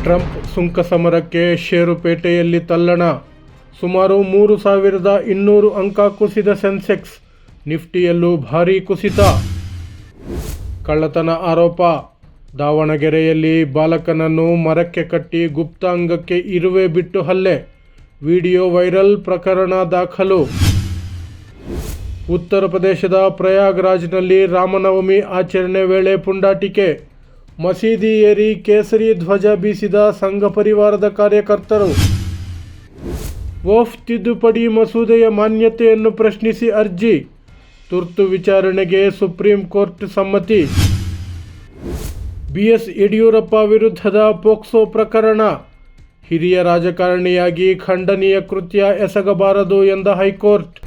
Trump ಸುಂಕ ಸಮರಕ್ಕೆ ಷೇರುಪೇಟೆಯಲ್ಲಿ ತಲ್ಲಣ. ಸುಮಾರು 3,200 ಅಂಕ ಕುಸಿದ ಸೆನ್ಸೆಕ್ಸ್. ನಿಫ್ಟಿಯಲ್ಲೂ ಭಾರೀ ಕುಸಿತ. ಕಳ್ಳತನ ಆರೋಪ. ದಾವಣಗೆರೆಯಲ್ಲಿ ಬಾಲಕನನ್ನು ಮರಕ್ಕೆ ಕಟ್ಟಿ ಗುಪ್ತಾಂಗಕ್ಕೆ ಇರುವೆ ಬಿಟ್ಟು ಹಲ್ಲೆ. ವಿಡಿಯೋ ವೈರಲ್, ಪ್ರಕರಣ ದಾಖಲು. ಉತ್ತರ ಪ್ರದೇಶದ ಪ್ರಯಾಗ್ರಾಜ್ನಲ್ಲಿ ರಾಮನವಮಿ ಆಚರಣೆ ವೇಳೆ ಪುಂಡಾಟಿಕೆ. ಮಸೀದಿ ಏರಿ ಕೇಸರಿ ಧ್ವಜ ಬೀಸಿದ ಸಂಘ ಪರಿವಾರದ ಕಾರ್ಯಕರ್ತರು. ವಕ್ಫ್ ತಿದ್ದುಪಡಿ ಮಸೂದೆಯ ಮಾನ್ಯತೆಯನ್ನು ಪ್ರಶ್ನಿಸಿ ಅರ್ಜಿ. ತುರ್ತು ವಿಚಾರಣೆಗೆ ಸುಪ್ರೀಂ ಕೋರ್ಟ್ ಸಮ್ಮತಿ. ಬಿಎಸ್ ಯಡಿಯೂರಪ್ಪ ವಿರುದ್ಧದ ಪೋಕ್ಸೋ ಪ್ರಕರಣ. ಹಿರಿಯ ರಾಜಕಾರಣಿಯಾಗಿ ಖಂಡನೀಯ ಕೃತ್ಯ ಎಸಗಬಾರದು ಎಂದ ಹೈಕೋರ್ಟ್.